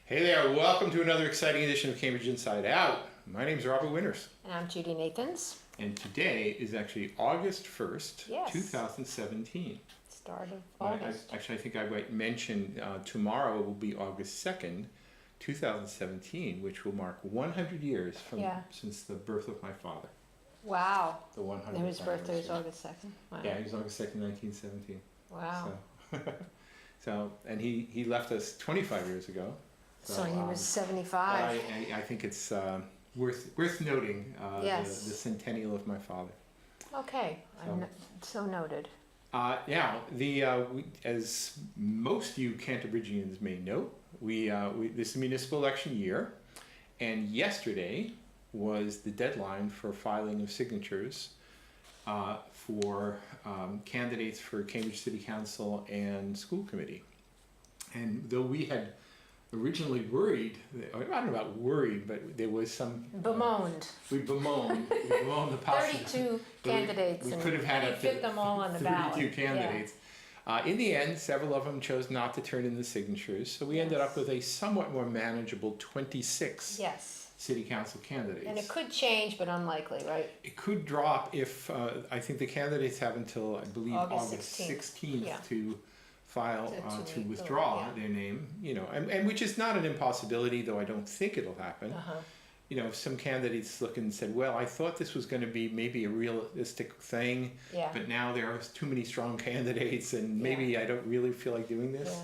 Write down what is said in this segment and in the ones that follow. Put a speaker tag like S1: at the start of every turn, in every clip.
S1: Hey there, welcome to another exciting edition of Cambridge Inside Out. My name is Robert Winters.
S2: And I'm Judy Nathans.
S1: And today is actually August 1st,
S2: Yes.
S1: 2017.
S2: Start of August.
S1: I think I might mention tomorrow will be August 2nd, 2017, which will mark 100 years since the birth of my father.
S2: Wow.
S1: The 100th
S2: And his birthday was
S1: anniversary.
S2: August 2nd. Wow.
S1: Yeah, he was August 2nd, 1917.
S2: Wow.
S1: So and he left us 25 years ago.
S2: So he was 75.
S1: I think it's worth noting
S2: Yes.
S1: the centennial of my father.
S2: Okay. So noted.
S1: As most you Canterbridgians may know, this is a municipal election year, and yesterday was the deadline for filing of signatures for candidates for Cambridge City Council and School Committee. And though we had originally worried, I don't know about worried, but there was some...
S2: Bemoaned.
S1: We bemoaned the possibility.
S2: 32 candidates.
S1: We could have had
S2: and fit them all on the ballot.
S1: 32 candidates. Yeah. In the end, several of them chose not to turn in the signatures, so we ended up with a somewhat more manageable 26 city council candidates.
S2: And it could change, but unlikely, right?
S1: It could drop if, I think the candidates have until, I believe, August 16th to file to withdraw their name, and which is not an impossibility, though I don't think it'll happen. If some candidates look and said, well, I thought this was going to be maybe a realistic thing, but now there are too many strong candidates and maybe I don't really feel like doing this.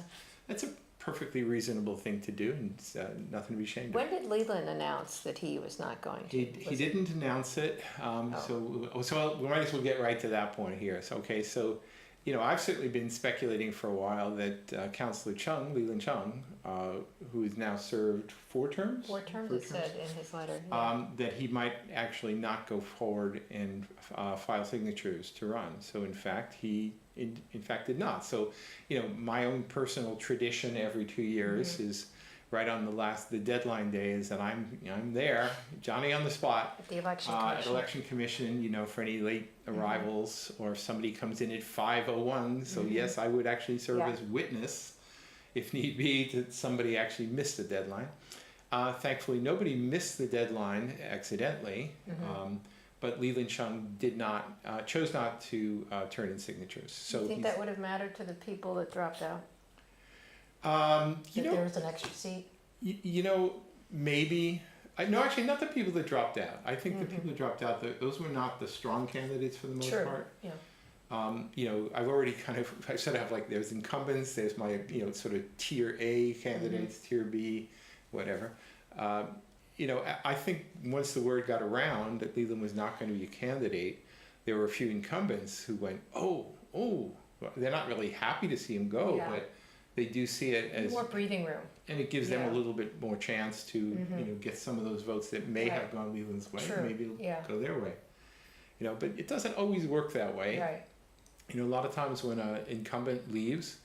S1: That's a perfectly reasonable thing to do, and it's nothing to be ashamed of.
S2: When did Leland announce that he was not going to?
S1: He didn't announce it, so we might as well get right to that point here. So I've certainly been speculating for a while that Councillor Chung, Leland Chung, who has now served 4 terms?
S2: 4 terms, it said in his letter.
S1: That he might actually not go forward and file signatures to run. So in fact, he did not. So, my own personal tradition every 2 years is right on the deadline day is that I'm there, Johnny on the spot.
S2: At the election commission.
S1: At election commission, for any late arrivals or if somebody comes in at 5:01. So yes, I would actually serve as witness, if need be, that somebody actually missed the deadline. Thankfully, nobody missed the deadline accidentally, but Leland Chung chose not to turn in signatures. So
S2: you think that would have mattered to the people that dropped out? There was an extra seat?
S1: Maybe. No, actually, not the people that dropped out. I think the people that dropped out, those were not the strong candidates for the most part.
S2: Yeah.
S1: I've already I sort of have there's incumbents, there's my, sort of tier A candidates, tier B, whatever. I think once the word got around that Leland was not going to be a candidate, there were a few incumbents who went, they're not really happy to see him go, but they do see it as
S2: more breathing room,
S1: and it gives them a little bit more chance to get some of those votes that may have gone Leland's way, maybe go their way. But it doesn't always work that way.
S2: Right.
S1: A lot of times when an incumbent leaves,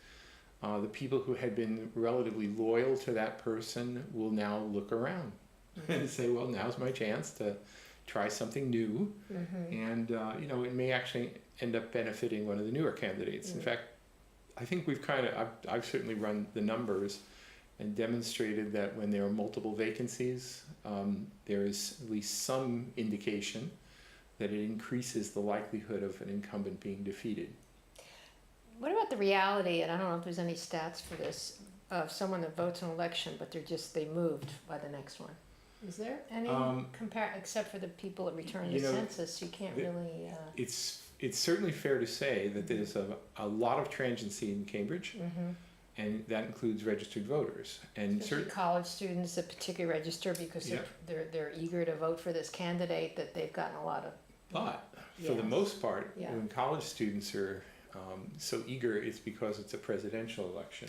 S1: the people who had been relatively loyal to that person will now look around and say, well, now's my chance to try something new, and it may actually end up benefiting one of the newer candidates. In fact, I think I've certainly run the numbers and demonstrated that when there are multiple vacancies, there is at least some indication that it increases the likelihood of an incumbent being defeated.
S2: What about the reality, and I don't know if there's any stats for this, of someone that votes an election, but they moved by the next one? Is there any except for the people that return the census, you can't really...
S1: It's certainly fair to say that there's a lot of transiency in Cambridge, and that includes registered voters. And
S2: college students that particularly register because they're eager to vote for this candidate that they've gotten a lot of...
S1: But for the most part, when college students are so eager, it's because it's a presidential election.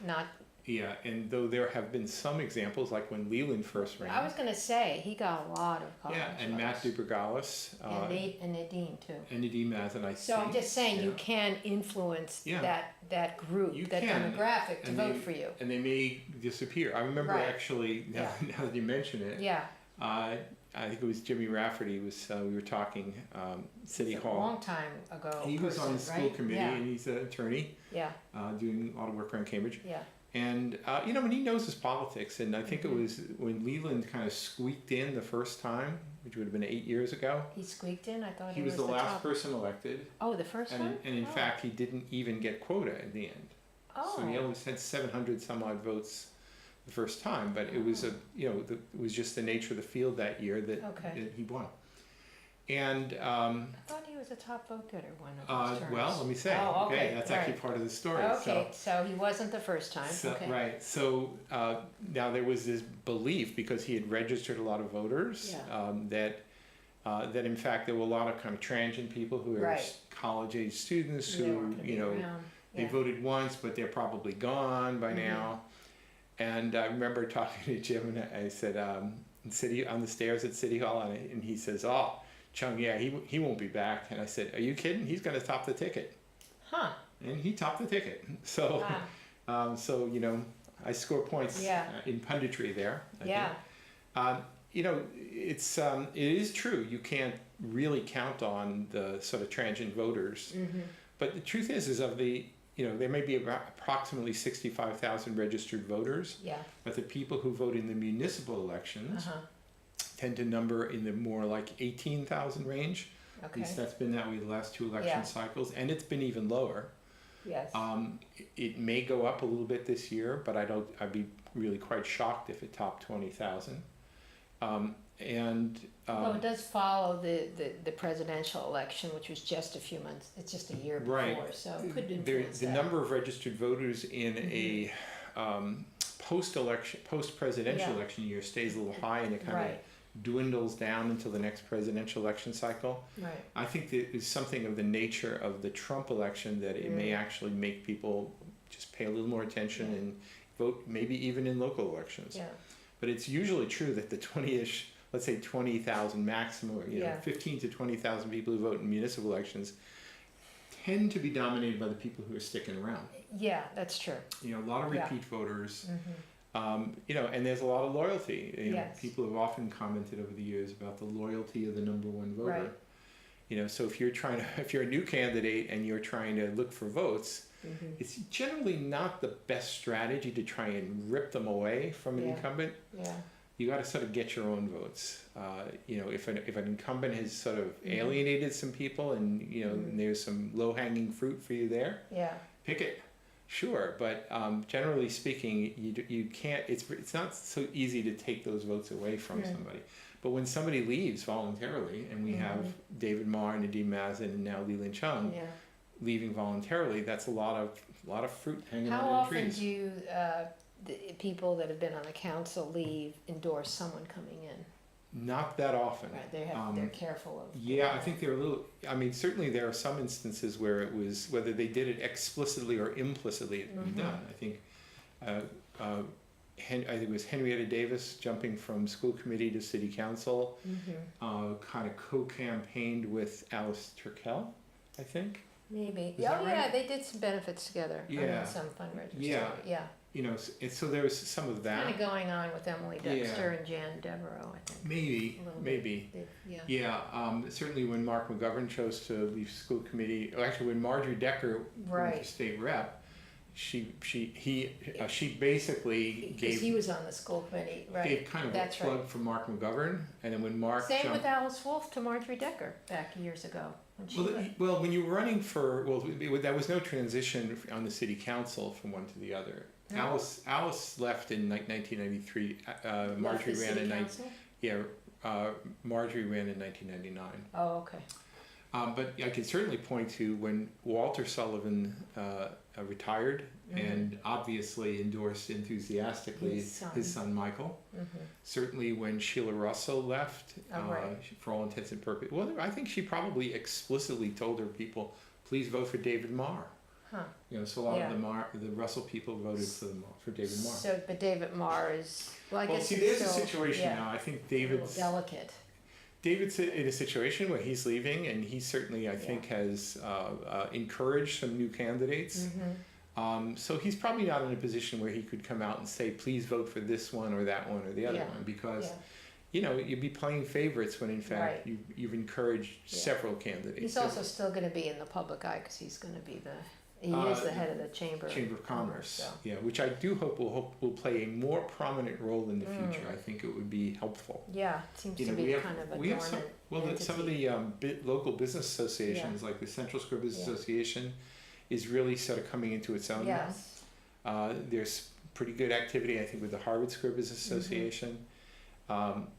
S2: Not...
S1: Yeah, and though there have been some examples, like when Leland first ran.
S2: I was going to say, he got a lot of college
S1: and
S2: votes.
S1: Matt DeBergalis.
S2: And Nadine, too.
S1: And Nadine Mazin,
S2: So I'm just saying, you can influence that group, demographic to vote for you.
S1: And they may disappear. I remember actually, now that you mention it, I think it was Jimmy Rafferty, we were talking City Hall.
S2: A long time ago.
S1: He was on the school committee, and he's an attorney doing a lot of work around Cambridge. And, and he knows his politics, and I think it was when Leland kind of squeaked in the first time, which would have been 8 years ago.
S2: He squeaked in? I thought
S1: He was the last person elected.
S2: Oh, the first one?
S1: And in fact, he didn't even get quota at the end.
S2: Oh.
S1: So he only had 700 some odd votes the first time, but it was it was just the nature of the field that year that he won. And
S2: I thought he was a top vote getter one of those terms.
S1: well, let me say.
S2: Oh, okay.
S1: That's actually part of the story.
S2: Okay, so he wasn't the first time.
S1: Right. So now there was this belief, because he had registered a lot of voters, that in fact there were a lot of kind of transient people who were college-age students who they voted once, but they're probably gone by now. And I remember talking to Jim, and I said, on the stairs at City Hall, and he says, "Oh, Chung, yeah, he won't be back." And I said, "Are you kidding? He's going to top the ticket."
S2: Huh.
S1: And he topped the ticket. So, I score points in punditry there. I think. It is true. You can't really count on the sort of transient voters. But the truth is of the, there may be approximately 65,000 registered voters. Yeah. But the people who vote in the municipal elections tend to number in the more like 18,000 range. At least that's been that way the last two election cycles, and it's been even lower.
S2: Yes.
S1: It may go up a little bit this year, but I'd be really quite shocked if it topped 20,000.
S2: Well, it does follow the presidential election, which was just a few months. It's just a year before, so it could influence
S1: the number of registered voters in a post-presidential election year stays a little high, and it kind of dwindles down until the next presidential election cycle. Right. I think that is something of the nature of the Trump election, that it may actually make people just pay a little more attention and vote, maybe even in local elections. Yeah. But it's usually true that the 20-ish, let's say 20,000 maximum, or 15 to 20,000 people who vote in municipal elections tend to be dominated by the people who are sticking around.
S2: Yeah, that's true.
S1: A lot of repeat voters. And there's a lot of loyalty. People have often commented over the years about the loyalty of the number one voter. Right. So if you're a new candidate and you're trying to look for votes, it's generally not the best strategy to try and rip them away from an incumbent. Yeah. You got to sort of get your own votes. If an incumbent has sort of alienated some people, and and there's some low-hanging fruit for you there, pick it. Sure, but generally speaking, you can't. It's not so easy to take those votes away from somebody. But when somebody leaves voluntarily, and we have David Marr, Nadeem Mazen, and now Leland Chung leaving voluntarily, that's a lot of fruit hanging on the trees.
S2: How often do the people that have been on the council leave endorse someone coming in?
S1: Not that often.
S2: Right, they're careful of.
S1: Yeah, I think they're a little. I mean, certainly there are some instances where it was, whether they did it explicitly or implicitly, it could be done. I think, I think it was Henrietta Davis jumping from school committee to city council, kind of co-campaigned with Alice Turkel, I think.
S2: Maybe. Yeah, they did some benefits together.
S1: Yeah.
S2: Some fundraisers.
S1: Yeah. So there was some of that.
S2: Kind of going on with Emily Dexter and Jan Devereaux, I think.
S1: Maybe. Certainly when Mark McGovern chose to leave school committee, actually when Marjorie Decker went for state rep, she basically gave.
S2: He was on the school committee, right?
S1: Gave kind of a plug for Mark McGovern, and then when Mark.
S2: Same with Alice Wolf to Marjorie Decker back years ago.
S1: When you were running for, there was no transition on the city council from one to the other. No. Alice left in 1993. Marjorie ran in Marjorie ran in 1999.
S2: Oh, okay.
S1: But I can certainly point to when Walter Sullivan retired and obviously endorsed enthusiastically his son Michael. Certainly when Sheila Russell left, for all intents and purposes. Well, I think she probably explicitly told her people, please vote for David Marr. Huh. So a lot of the Russell people voted for David Marr.
S2: But David Marr is, I guess
S1: there's a situation now. I think David's
S2: delicate.
S1: David's in a situation where he's leaving, and he certainly, I think, has encouraged some new candidates. So he's probably not in a position where he could come out and say, please vote for this one or that one or the other one, because you'd be playing favorites when in fact you've encouraged several candidates.
S2: He's also still going to be in the public eye because he's going to be the He is the head of the Chamber
S1: of Commerce.
S2: So.
S1: Yeah, which I do hope will play a more prominent role in the future. I think it would be helpful.
S2: Yeah, it seems to be kind of a dormant
S1: some of the local business associations, like the Central Square Business Association, is really sort of coming into its own now. There's pretty good activity, I think, with the Harvard Square Business Association.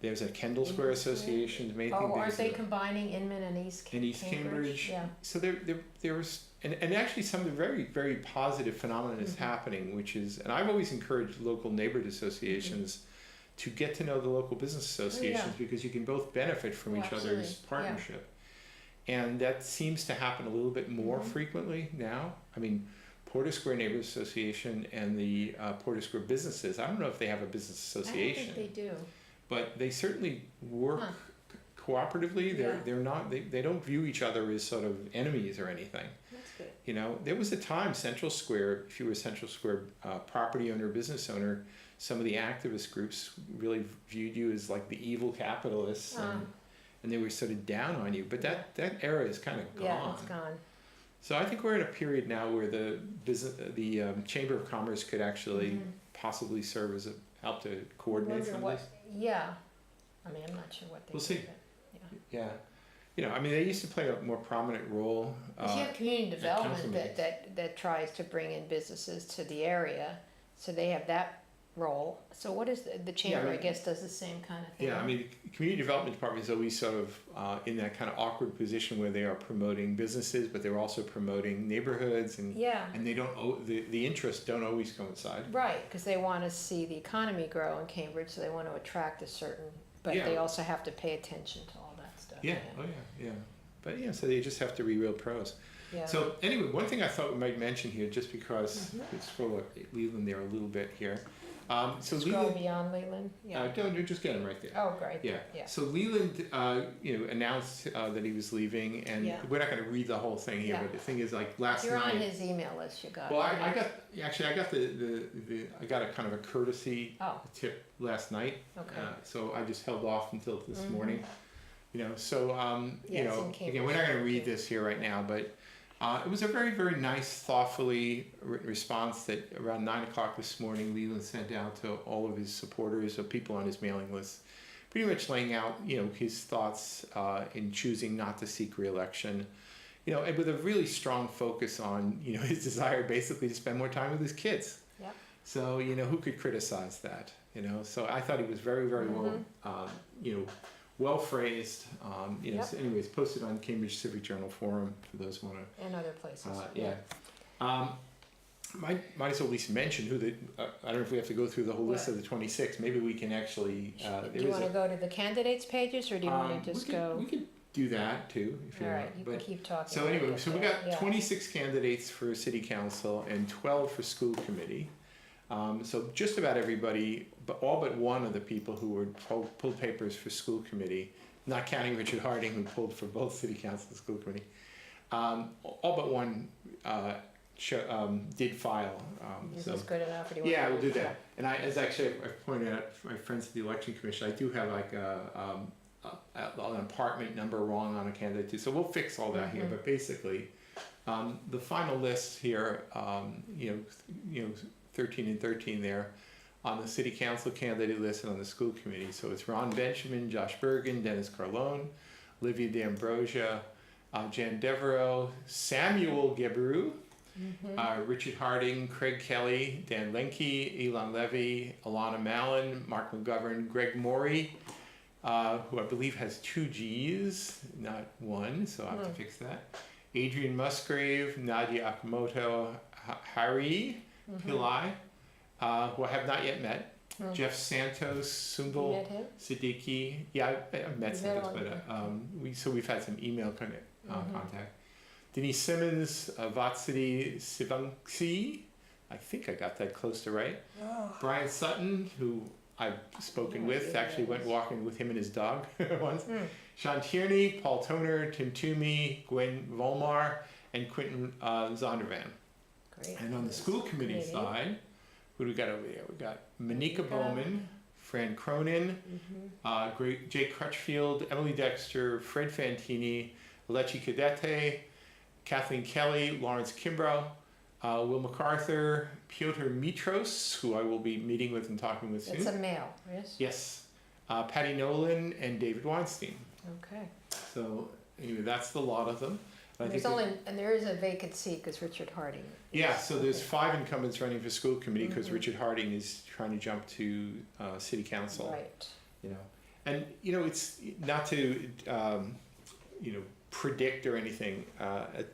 S1: There's a Kendall Square Association.
S2: Aren't they combining Inman and East Cambridge? Yeah.
S1: So there was, and actually some of the very, very positive phenomena is happening, which is, and I've always encouraged local neighborhood associations to get to know the local business associations because you can both benefit from each other's partnership. And that seems to happen a little bit more frequently now. I mean, Porter Square Neighborhood Association and the Porter Square businesses, I don't know if they have a business association.
S2: I don't think they do.
S1: But they certainly work cooperatively. They're not, they don't view each other as sort of enemies or anything.
S2: That's good.
S1: You know, there was a time Central Square, if you were a Central Square property owner, business owner, some of the activist groups really viewed you as like the evil capitalists, and they were sort of down on you. But that era is kind of gone.
S2: Yeah, it's gone.
S1: So I think we're in a period now where the Chamber of Commerce could actually possibly serve as help to coordinate some of this.
S2: Yeah, I mean, I'm not sure what they.
S1: We'll see.
S2: But,
S1: yeah, you know, I mean, they used to play a more prominent role.
S2: You have community development that tries to bring in businesses to the area, so they have that role. So what is the chamber? I guess does the same kind of thing.
S1: Yeah, I mean, the community development department is always sort of in that kind of awkward position where they are promoting businesses, but they're also promoting neighborhoods, and they don't the interests don't always coincide.
S2: Right, because they want to see the economy grow in Cambridge, so they want to attract a certain, but they also have to pay attention to all that stuff.
S1: Yeah, but so they just have to be real pros. Yeah. So anyway, one thing I thought we might mention here, just because let's scroll up Leland there a little bit here. So
S2: Scroll beyond Leland. Yeah.
S1: Don't just get him right there.
S2: Oh, great.
S1: Yeah. So Leland, announced that he was leaving, and we're not going to read the whole thing here. But the thing is, like last
S2: You're
S1: night.
S2: You're on his email list. You got.
S1: Well, I got a kind of a courtesy tip last night.
S2: Okay.
S1: So I just held off until this morning. You know. So again, we're not going to read this here right now, but. It was a very, very nice, thoughtfully written response that around 9 o'clock this morning, Leland sent out to all of his supporters, or people on his mailing list, pretty much laying out, his thoughts in choosing not to seek re-election, and with a really strong focus on, his desire basically to spend more time with his kids.
S2: Yep.
S1: So, who could criticize that, So I thought he was very, very well phrased. So anyways, posted on Cambridge Civic Journal Forum for those who want to.
S2: And other places.
S1: Might as well at least mention who the. I don't know if we have to go through the whole list of the 26. Maybe we can actually.
S2: Do you want to go to the candidates pages, or do you want to just go?
S1: We could do that too, if you want.
S2: All right, you can keep talking.
S1: So anyway, so we got 26 candidates for city council and 12 for school committee. So just about everybody, but all but one of the people who were pulled papers for school committee, not counting Richard Harding, who pulled for both city council and school committee, all but one did file.
S2: Is this good enough? Or do you
S1: we'll do that. And I've pointed out to my friends at the election commission, I do have like an apartment number wrong on a candidate too. So we'll fix all that here. But basically, the final list here, 13 and 13 there on the city council candidate list and on the school committee. So it's Ron Benjamin, Josh Bergen, Dennis Carlone, Olivia D'Ambrosia, Jan Devereaux, Samuel Gebru, Richard Harding, Craig Kelly, Dan Lenke, Elon Levy, Alana Mallon, Mark McGovern, Greg Morey, who I believe has 2 G's, not 1, so I have to fix that. Adrian Musgrave, Nadia Akamoto, Hari Pillai, who I have not yet met. Jeff Santos, Sumbul Siddiqui. Yeah, I've met Santos, but we've had some email contact. Denise Simmons, Vatsidi Sivanksi. I think I got that close to right. Brian Sutton, who I've spoken with, actually went walking with him and his dog once. Sean Tierney, Paul Toner, Tim Toomey, Gwen Volmar, and Quentin Zondervan. Great. And on the school committee side, who do we got over there? We got Monika Bowman, Fran Cronin, Jake Crutchfield, Emily Dexter, Fred Fantini, Alechi Cadete, Kathleen Kelly, Lawrence Kimbrough, Will MacArthur, Piotr Mitros, who I will be meeting with and talking with soon.
S2: It's a male, yes?
S1: Yes. Patty Nolan and David Weinstein.
S2: Okay.
S1: So anyway, that's the lot of them.
S2: And there is a vacant seat because Richard Harding.
S1: Yeah, so there's 5 incumbents running for school committee because Richard Harding is trying to jump to city council.
S2: Right.
S1: You know, and it's not to predict or anything.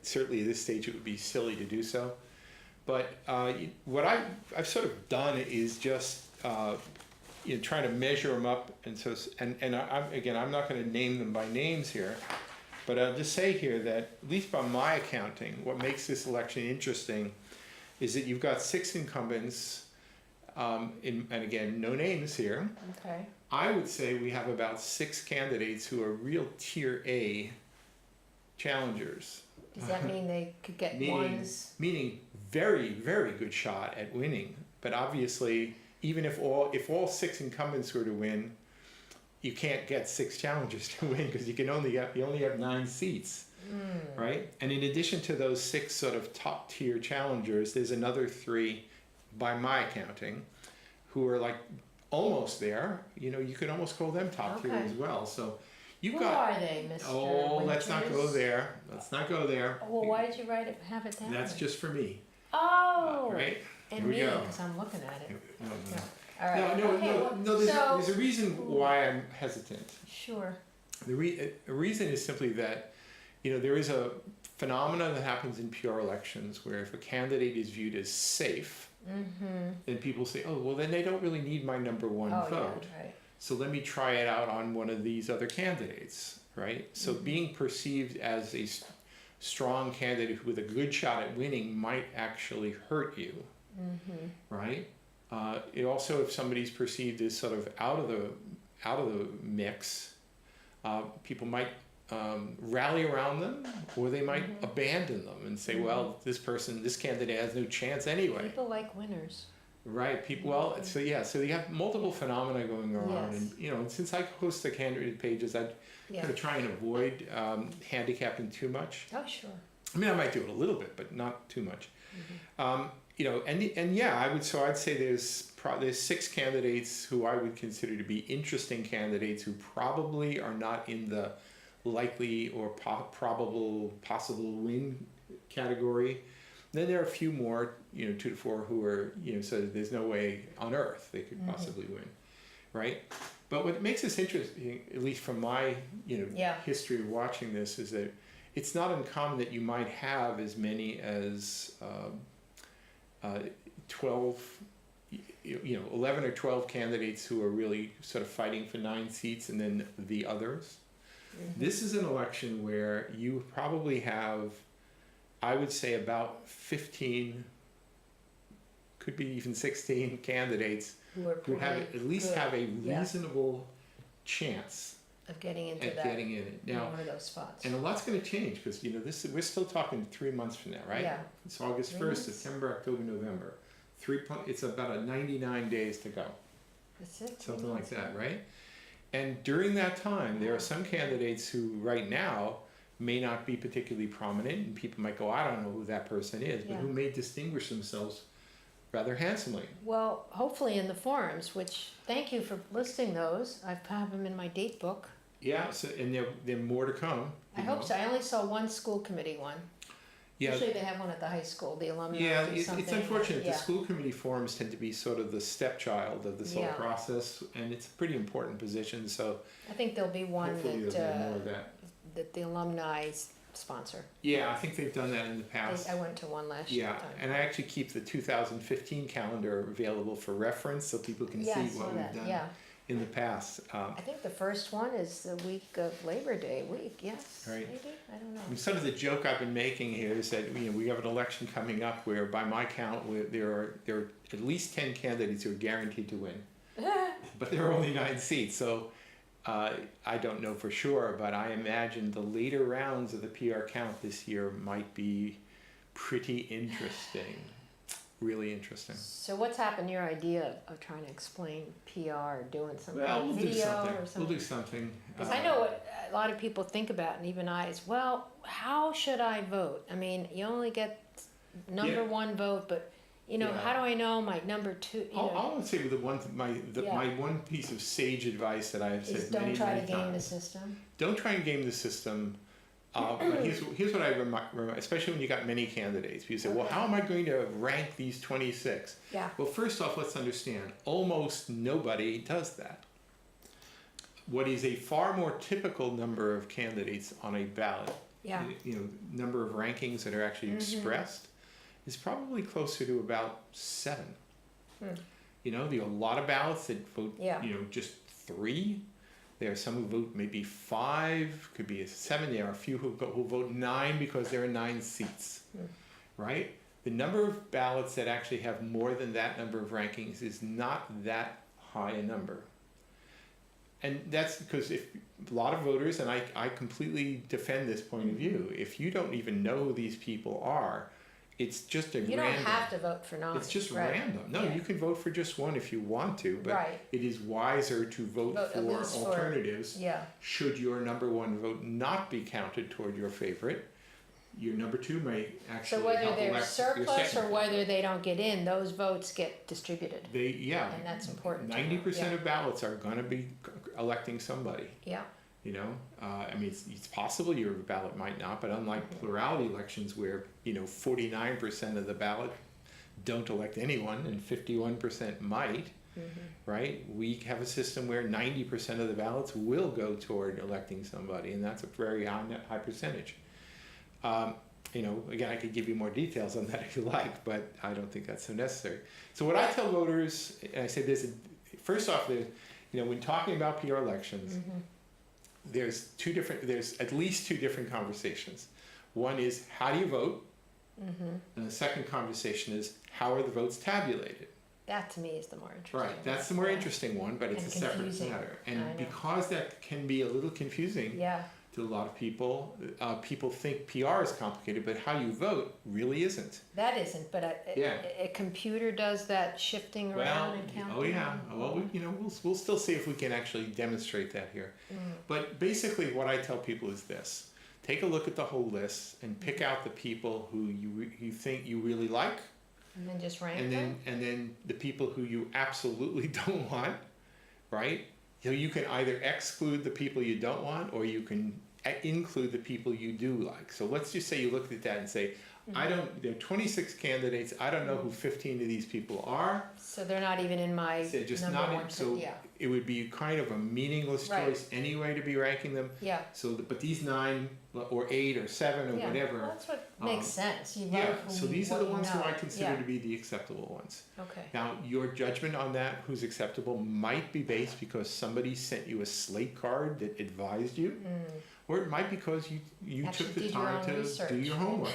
S1: Certainly at this stage it would be silly to do so. But what I've sort of done is just trying to measure them up, and I'm not going to name them by names here, but I'll just say here that at least by my accounting, what makes this election interesting is that you've got 6 incumbents, and again, no names here.
S2: Okay.
S1: I would say we have about 6 candidates who are real tier A challengers.
S2: Does that mean they could get ones?
S1: Meaning very, very good shot at winning. But obviously, even if all 6 incumbents were to win, you can't get 6 challengers to win because you only have 9 seats, right? And in addition to those 6 sort of top tier challengers, there's another 3, by my accounting, who are like almost there. You could almost call them top tier as well. So you've
S2: Who
S1: got.
S2: are they, Mr.
S1: Oh,
S2: Winters?
S1: let's not go there. Let's not go there.
S2: Well, why did you have it down?
S1: That's just for me.
S2: Oh.
S1: Right.
S2: And
S1: Here we
S2: me,
S1: go.
S2: because I'm looking at it.
S1: No.
S2: Yeah. All right.
S1: No. There's a reason why I'm hesitant.
S2: Sure.
S1: The reason is simply that, there is a phenomenon that happens in PR elections where if a candidate is viewed as safe, then people say, oh, well, then they don't really need my number 1 vote.
S2: Yeah, right.
S1: So let me try it out on one of these other candidates, right? So being perceived as a strong candidate with a good shot at winning might actually hurt you, right? It also, if somebody's perceived as sort of out of the mix, people might rally around them, or they might abandon them and say, well, this candidate has no chance anyway.
S2: People like winners.
S1: Right, so you have multiple phenomena going on,
S2: Yes.
S1: and since I host the candidate pages, I kind of try and avoid handicapping too much.
S2: Oh, sure.
S1: I mean, I might do it a little bit, but not too much. I'd say there's 6 candidates who I would consider to be interesting candidates who probably are not in the likely or probable possible win category. Then there are a few more, 2 to 4 who are, so there's no way on earth they could possibly win, right? But what makes this interesting, at least from my, history of watching this, is that it's not uncommon that you might have as many as 12, 11 or 12 candidates who are really sort of fighting for 9 seats, and then the others. This is an election where you probably have, I would say, about 15, could be even 16 candidates who have at least have a reasonable chance
S2: of getting into
S1: getting in it. Now,
S2: one of those spots.
S1: And a lot's going to change because we're still talking 3 months from now, right?
S2: Yeah.
S1: It's August 1st, September, October, November. It's about a 99 days to go.
S2: That's it.
S1: Something like that, right? And during that time, there are some candidates who right now may not be particularly prominent, and people might go, I don't know who that person is, but who may distinguish themselves rather handsomely.
S2: Well, hopefully in the forums, which, thank you for listing those. I have them in my date book.
S1: Yeah, so, and there are more to come.
S2: I hope so. I only saw one school committee one.
S1: Yeah.
S2: Usually they have one at the high school, the alumni or something.
S1: It's unfortunate. The school committee forums tend to be sort of the stepchild of this whole process, and it's a pretty important position, so
S2: I think there'll be one that the alumni sponsor.
S1: Yeah, I think they've done that in the past.
S2: I went to one last year.
S1: Yeah, and I actually keep the 2015 calendar available for reference so people can see what we've done in the past.
S2: I think the first one is the week of Labor Day week, yes,
S1: right.
S2: Maybe? I don't know.
S1: And sort of the joke I've been making here is that we have an election coming up where, by my count, there are at least 10 candidates who are guaranteed to win. But there are only 9 seats, so I don't know for sure, but I imagine the later rounds of the PR count this year might be pretty interesting. Really interesting.
S2: So what's happened, your idea of trying to explain PR, doing something
S1: we'll
S2: video
S1: do something.
S2: or something?
S1: We'll do something.
S2: Because I know what a lot of people think about, and even I, is, well, how should I vote? I mean, you only get number one vote, but how do I know my number two?
S1: I would say my one piece of sage advice that I have said many, many times.
S2: Don't try to game the system.
S1: Don't try and game the system. But here's what I remember, especially when you got many candidates. People say, well, how am I going to rank these 26?
S2: Yeah.
S1: Well, first off, let's understand, almost nobody does that. What is a far more typical number of candidates on a ballot, number of rankings that are actually expressed, is probably closer to about 7. There are a lot of ballots that vote, just 3. There are some who vote maybe 5, could be a 7. There are a few who vote 9 because there are 9 seats, right? The number of ballots that actually have more than that number of rankings is not that high a number. And that's because if a lot of voters, and I completely defend this point of view, if you don't even know who these people are, it's just a random.
S2: You don't have to vote for 9.
S1: It's just random. No, you can vote for just one if you want to, but it is wiser to vote for alternatives. Should your number one vote not be counted toward your favorite, your number 2 may actually.
S2: So whether they're surplus or whether they don't get in, those votes get distributed. And that's important.
S1: 90% of ballots are going to be electing somebody.
S2: Yeah.
S1: It's possible your ballot might not, but unlike plurality elections where 49% of the ballot don't elect anyone and 51% might, right? We have a system where 90% of the ballots will go toward electing somebody, and that's a very high percentage. Again, I could give you more details on that if you like, but I don't think that's so necessary. So what I tell voters, and I say this, first off, when talking about PR elections, there's at least 2 different conversations. One is, how do you vote? And the second conversation is, how are the votes tabulated?
S2: That to me is the more interesting.
S1: Right, that's the more interesting one, but it's a separate matter. And because that can be a little confusing to a lot of people, people think PR is complicated, but how you vote really isn't.
S2: That isn't, but a computer does that shifting around and counting.
S1: Oh yeah, well, we'll still see if we can actually demonstrate that here. But basically what I tell people is this: take a look at the whole list and pick out the people who you think you really like.
S2: And then just rank them?
S1: And then the people who you absolutely don't want, right? You can either exclude the people you don't want, or you can include the people you do like. So let's just say you looked at that and say, there are 26 candidates, I don't know who 15 of these people are.
S2: So they're not even in my number one.
S1: So it would be kind of a meaningless choice anyway to be ranking them.
S2: Yeah.
S1: So, but these 9 or 8 or 7 or whatever.
S2: Well, that's what makes sense.
S1: So these are the ones who I consider to be the acceptable ones.
S2: Okay.
S1: Now, your judgment on that, who's acceptable, might be based because somebody sent you a slate card that advised you, or it might be because you took the time to do your homework.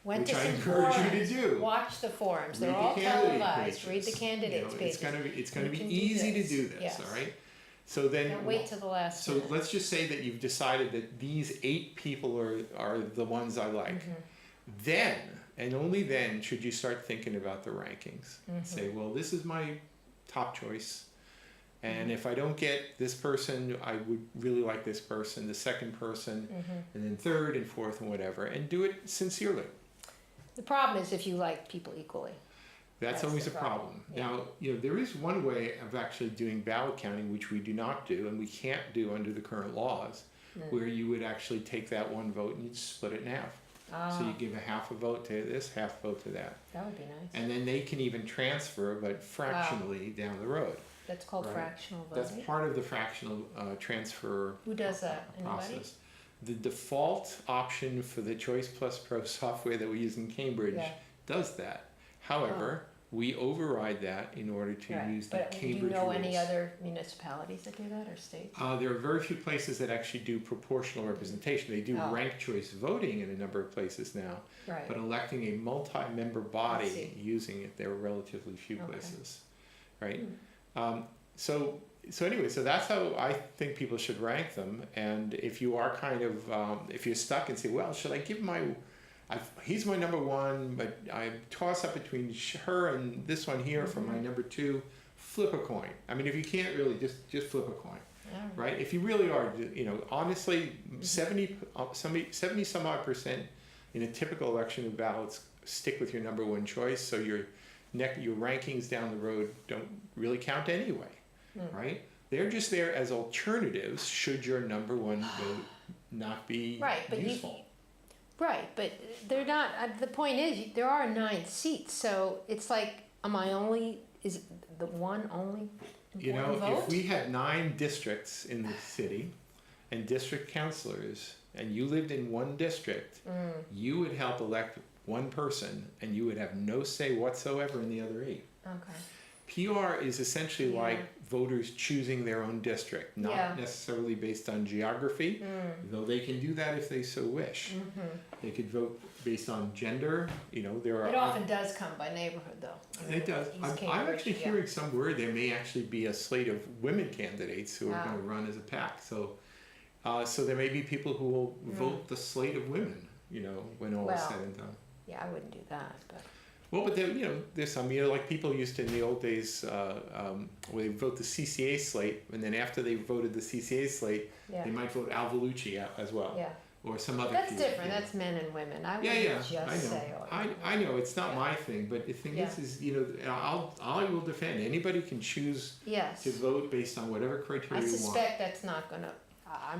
S2: Which
S1: I encourage you to do.
S2: Watch the forums. They're all televised. Read the candidates' pages.
S1: It's going to be easy to do this, all right? So then,
S2: don't wait till the last minute.
S1: let's just say that you've decided that these 8 people are the ones I like. Then, and only then, should you start thinking about the rankings. Say, well, this is my top choice. And if I don't get this person, I would really like this person, the second person, and then third and fourth and whatever, and do it sincerely.
S2: The problem is if you like people equally.
S1: That's always a problem. Now, there is one way of actually doing ballot counting, which we do not do, and we can't do under the current laws, where you would actually take that one vote and you'd split it in half. So you give a half a vote to this, half a vote to that.
S2: That would be nice.
S1: And then they can even transfer, but fractionally down the road.
S2: That's called fractional voting.
S1: That's part of the fractional transfer
S2: Who does that?
S1: process.
S2: Anybody?
S1: The default option for the Choice Plus Pro software that we use in Cambridge does that. However, we override that in order to use the Cambridge rules.
S2: Do you know any other municipalities that do that, or states?
S1: There are very few places that actually do proportional representation. They do ranked choice voting in a number of places now, but electing a multi-member body using it, there are relatively few places, right? So anyway, so that's how I think people should rank them. And if you are kind of, if you're stuck and say, well, should I give he's my number 1, but I toss up between her and this one here for my number 2, flip a coin. I mean, if you can't really, just flip a coin, right? If you really are, honestly, 70 some odd % in a typical election of ballots stick with your number one choice. So your rankings down the road don't really count anyway, right? They're just there as alternatives should your number one vote not be useful.
S2: Right, but they're not. The point is, there are 9 seats, so it's like, is the one only?
S1: You know,
S2: vote?
S1: if we had 9 districts in the city and district councilors, and you lived in one district, you would help elect one person, and you would have no say whatsoever in the other 8.
S2: Okay.
S1: PR is essentially like voters choosing their own district, not necessarily based on geography, though they can do that if they so wish. They could vote based on gender. You know, there are.
S2: It often does come by neighborhood, though.
S1: It does. I'm actually hearing some word there may actually be a slate of women candidates who are going to run as a pack. So, so there may be people who will vote the slate of women. You know, when all is said and done.
S2: Yeah, I wouldn't do that, but.
S1: Well, but there, you know, there's some, you know, like people used to in the old days, where they vote the CCA slate, and then after they voted the CCA slate, they might vote Al Vellucci out as well, or some other.
S2: That's different. That's men and women. I wouldn't just say.
S1: I know it's not my thing, but the thing is, you know, I will defend. Anybody can choose to vote based on whatever criteria you want.
S2: I suspect that's not going to. I'd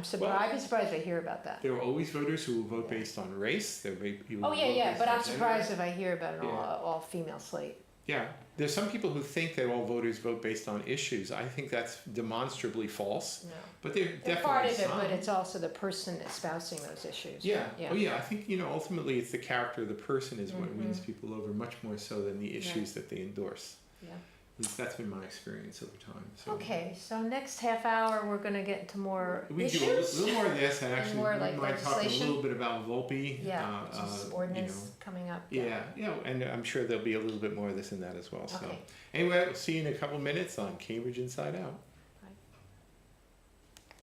S2: be surprised to hear about that.
S1: There are always voters who will vote based on race. There may be
S2: but I'm surprised if I hear about an all-female slate.
S1: Yeah, there's some people who think that all voters vote based on issues. I think that's demonstrably false. No. But they're definitely
S2: part of it, but it's also the person espousing those issues.
S1: Yeah. Oh yeah, I think, you know, ultimately it's the character of the person is what wins people over much more so than the issues that they endorse. Yeah. At least that's been my experience over time. So.
S2: Okay, so next half hour we're going to get into more issues.
S1: We do a little more of this, and actually
S2: more
S1: we might talk a little bit about Volpe.
S2: Yeah, ordinance coming up.
S1: Yeah, and I'm sure there'll be a little bit more of this and that as well. So anyway, we'll see you in a couple minutes on Cambridge Inside Out.